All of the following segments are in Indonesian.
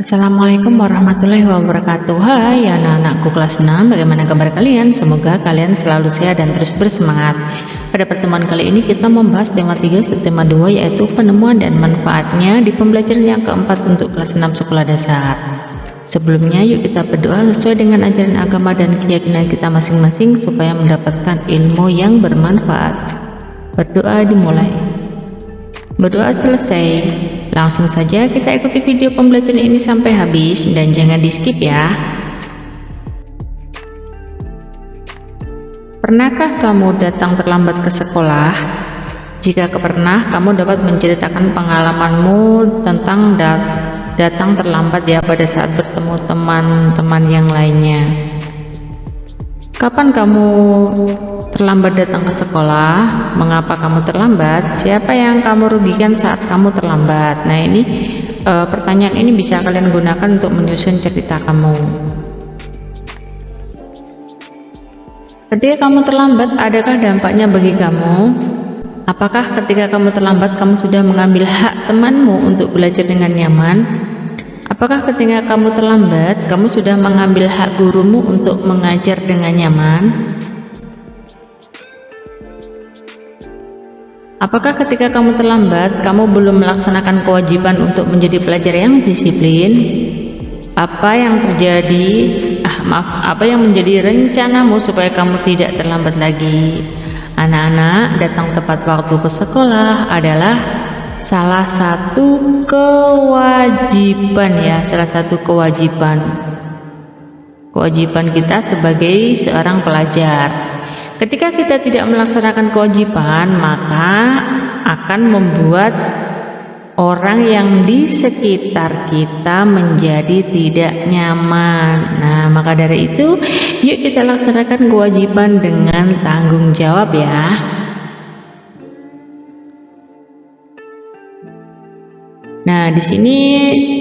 Assalamualaikum warahmatullahi wabarakatuh. Hai anak-anakku kelas 6, bagaimana kabar kalian? Semoga kalian selalu sehat dan terus bersemangat. Pada pertemuan kali ini kita membahas tema 3 subtema 2, yaitu penemuan dan manfaatnya di pembelajaran yang keempat untuk kelas 6 sekolah dasar. Sebelumnya yuk kita berdoa sesuai dengan ajaran agama dan keyakinan kita masing-masing supaya mendapatkan ilmu yang bermanfaat. Berdoa dimulai. Berdoa selesai, langsung saja kita ikuti video pembelajaran ini sampai habis dan jangan di skip ya. Pernahkah kamu datang terlambat ke sekolah? Jika pernah, kamu dapat menceritakan pengalamanmu tentang datang terlambat ya pada saat bertemu teman-teman yang lainnya. Kapan kamu terlambat datang ke sekolah? Mengapa kamu terlambat? Siapa yang kamu rugikan saat kamu terlambat? Nah, ini pertanyaan ini bisa kalian gunakan untuk menyusun cerita kamu. Ketika kamu terlambat, adakah dampaknya bagi kamu? Apakah ketika kamu terlambat, kamu sudah mengambil hak temanmu untuk belajar dengan nyaman? Apakah ketika kamu terlambat, kamu sudah mengambil hak gurumu untuk mengajar dengan nyaman? Apakah ketika kamu terlambat, kamu belum melaksanakan kewajiban untuk menjadi pelajar yang disiplin? Apa yang menjadi rencanamu supaya kamu tidak terlambat lagi? Anak-anak, datang tepat waktu ke sekolah adalah salah satu kewajiban ya, kewajiban kita sebagai seorang pelajar. Ketika kita tidak melaksanakan kewajiban, maka akan membuat orang yang di sekitar kita menjadi tidak nyaman. Nah, maka dari itu, yuk kita laksanakan kewajiban dengan tanggung jawab ya. Nah, di sini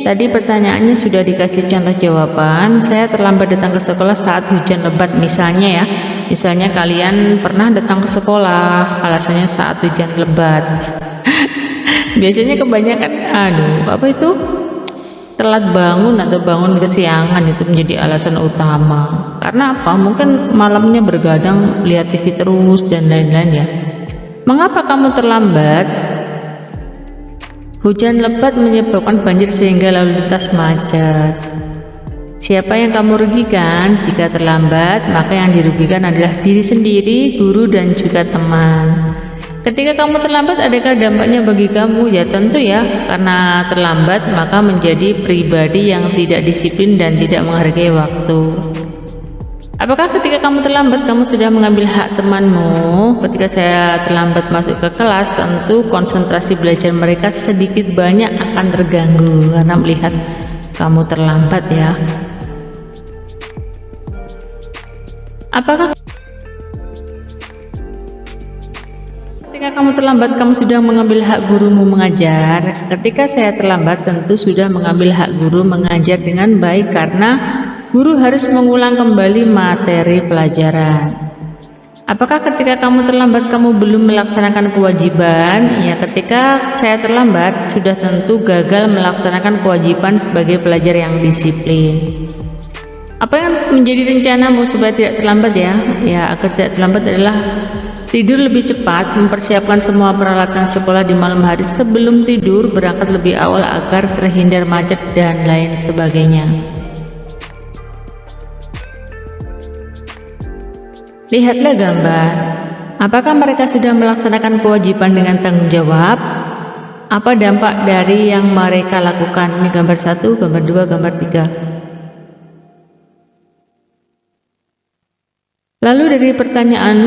tadi pertanyaannya sudah dikasih contoh jawaban. Saya terlambat datang ke sekolah saat hujan lebat misalnya ya. Misalnya kalian pernah datang ke sekolah, alasannya saat hujan lebat. Biasanya kebanyakan telat bangun atau bangun kesiangan itu menjadi alasan utama. Karena apa? Mungkin malamnya bergadang lihat TV terus dan lain-lain ya. Mengapa kamu terlambat? Hujan lebat menyebabkan banjir sehingga lalu lintas macet. Siapa yang kamu rugikan? Jika terlambat, maka yang dirugikan adalah diri sendiri, guru, dan juga teman. Ketika kamu terlambat, adakah dampaknya bagi kamu? Ya tentu ya, karena terlambat maka menjadi pribadi yang tidak disiplin dan tidak menghargai waktu. Apakah ketika kamu terlambat, kamu sudah mengambil hak temanmu? Ketika saya terlambat masuk ke kelas, tentu konsentrasi belajar mereka sedikit banyak akan terganggu karena melihat kamu terlambat ya. Apakah ketika kamu terlambat, kamu sudah mengambil hak gurumu mengajar? Ketika saya terlambat, tentu sudah mengambil hak guru mengajar dengan baik karena guru harus mengulang kembali materi pelajaran. Apakah ketika kamu terlambat, kamu belum melaksanakan kewajiban? Ya, ketika saya terlambat, sudah tentu gagal melaksanakan kewajiban sebagai pelajar yang disiplin. Apa yang menjadi rencanamu supaya tidak terlambat ya? Ya, agar tidak terlambat adalah tidur lebih cepat, mempersiapkan semua peralatan sekolah di malam hari sebelum tidur, berangkat lebih awal agar terhindar macet dan lain sebagainya. Lihatlah gambar. Apakah mereka sudah melaksanakan kewajiban dengan tanggung jawab? Apa dampak dari yang mereka lakukan? Ini gambar 1, gambar 2, gambar 3. Lalu dari pertanyaan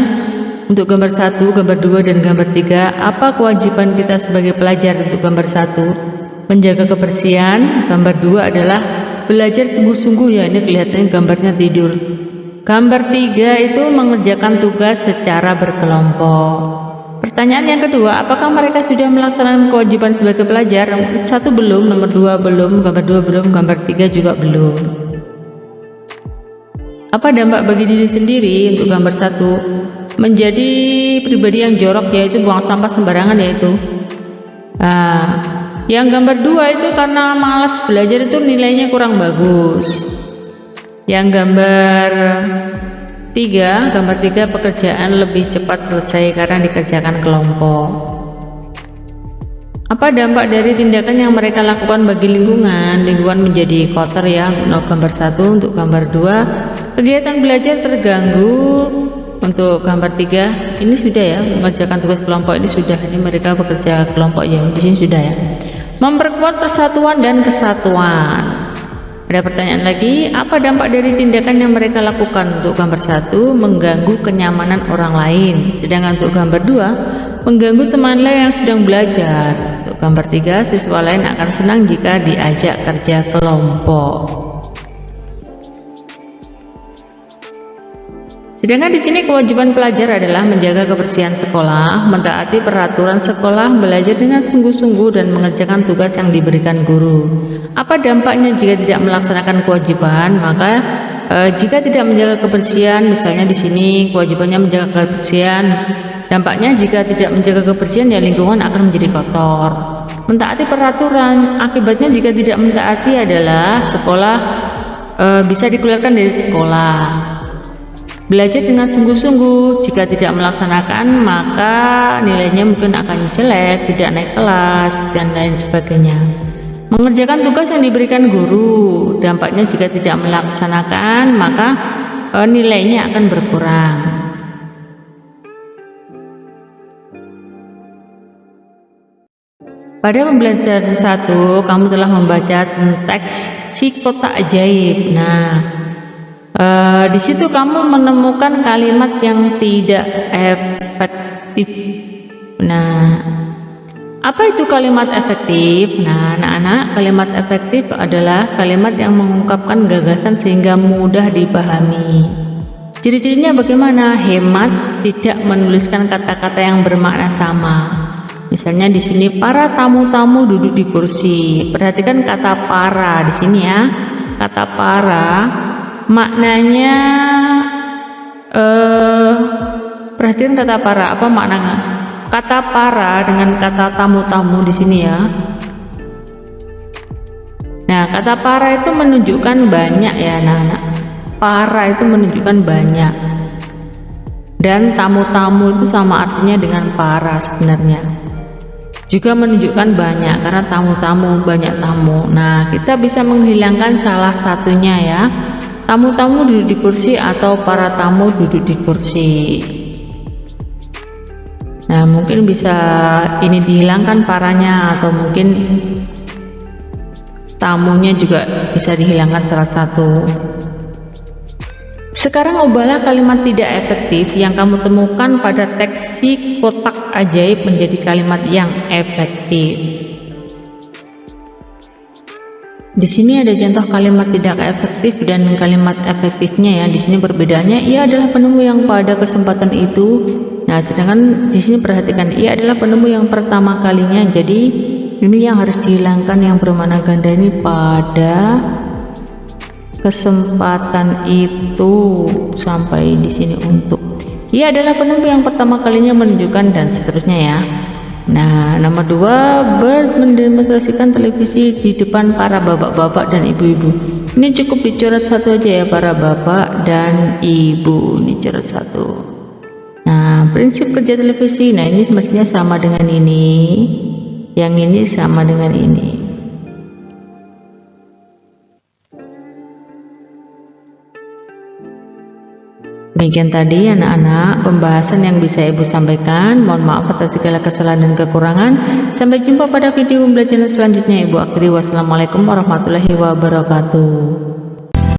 untuk gambar 1, gambar 2, dan gambar 3, apa kewajiban kita sebagai pelajar? Untuk gambar 1, menjaga kebersihan. Gambar 2 adalah belajar sungguh-sungguh ya, ini kelihatannya gambarnya tidur. Gambar 3 itu mengerjakan tugas secara berkelompok. Pertanyaan yang kedua, apakah mereka sudah melaksanakan kewajiban sebagai pelajar? 1 belum, nomor 2 belum, gambar 2 belum, gambar 3 juga belum. Apa dampak bagi diri sendiri? Untuk gambar 1, menjadi pribadi yang jorok, yaitu buang sampah sembarangan yaitu. Yang gambar 2 itu karena malas belajar itu nilainya kurang bagus. Yang gambar 3 pekerjaan lebih cepat selesai karena dikerjakan kelompok. Apa dampak dari tindakan yang mereka lakukan bagi lingkungan? Lingkungan menjadi kotor ya, untuk gambar 1. Untuk gambar 2, kegiatan belajar terganggu. Untuk gambar 3, ini sudah ya, mengerjakan tugas kelompok ini sudah, ini mereka bekerja kelompok ya, di sini sudah ya. Memperkuat persatuan dan kesatuan. Ada pertanyaan lagi, apa dampak dari tindakan yang mereka lakukan? Untuk gambar 1, mengganggu kenyamanan orang lain. Sedangkan untuk gambar 2, mengganggu teman lain yang sedang belajar. Untuk gambar 3, siswa lain akan senang jika diajak kerja kelompok. Sedangkan di sini kewajiban pelajar adalah menjaga kebersihan sekolah, mentaati peraturan sekolah, belajar dengan sungguh-sungguh dan mengerjakan tugas yang diberikan guru. Apa dampaknya jika tidak melaksanakan kewajiban? Maka jika tidak menjaga kebersihan, misalnya di sini kewajibannya menjaga kebersihan, dampaknya jika tidak menjaga kebersihan ya lingkungan akan menjadi kotor. Mentaati peraturan, akibatnya jika tidak mentaati adalah sekolah bisa dikeluarkan dari sekolah. Belajar dengan sungguh-sungguh, jika tidak melaksanakan maka nilainya mungkin akan jelek, tidak naik kelas, dan lain sebagainya. Mengerjakan tugas yang diberikan guru, dampaknya jika tidak melaksanakan maka nilainya akan berkurang. Pada pembelajaran 1, kamu telah membaca teks si kotak ajaib. Di situ kamu menemukan kalimat yang tidak efektif. Apa itu kalimat efektif? Anak-anak, kalimat efektif adalah kalimat yang mengungkapkan gagasan sehingga mudah dipahami. Ciri-cirinya bagaimana? Hemat, tidak menuliskan kata-kata yang bermakna sama. Misalnya di sini para tamu-tamu duduk di kursi. Perhatikan kata para di sini ya. Kata para maknanya perhatikan kata para, apa maknanya? Kata para dengan kata tamu-tamu di sini ya. Nah, kata para itu menunjukkan banyak ya, anak-anak. Para itu menunjukkan banyak. Dan tamu-tamu itu sama artinya dengan para sebenarnya. Juga menunjukkan banyak karena tamu-tamu, banyak tamu. Nah, kita bisa menghilangkan salah satunya ya. Tamu-tamu duduk di kursi atau para tamu duduk di kursi. Nah, mungkin bisa ini dihilangkan paranya, atau mungkin tamunya juga bisa dihilangkan salah satu. Sekarang ubahlah kalimat tidak efektif yang kamu temukan pada teks si kotak ajaib menjadi kalimat yang efektif. Di sini ada contoh kalimat tidak efektif dan kalimat efektifnya ya. Di sini perbedaannya, ia adalah penemu yang pada kesempatan itu. Nah, sedangkan di sini perhatikan, ia adalah penemu yang pertama kalinya. Jadi ini yang harus dihilangkan yang bermakna ganda ini, pada kesempatan itu, sampai di sini untuk. Ia adalah penemu yang pertama kalinya menunjukkan, dan seterusnya ya. Nah, nomor 2, Bird mendemonstrasikan televisi di depan para bapak-bapak dan ibu-ibu. Ini cukup dicoret satu aja ya, para bapak dan ibu. Ini coret satu. Nah, prinsip kerja televisi. Nah, ini mestinya sama dengan ini. Yang ini sama dengan ini. Demikian tadi anak-anak pembahasan yang bisa Ibu sampaikan. Mohon maaf atas segala kesalahan dan kekurangan. Sampai jumpa pada video pembelajaran selanjutnya. Ibu akhiri, wassalamualaikum warahmatullahi wabarakatuh.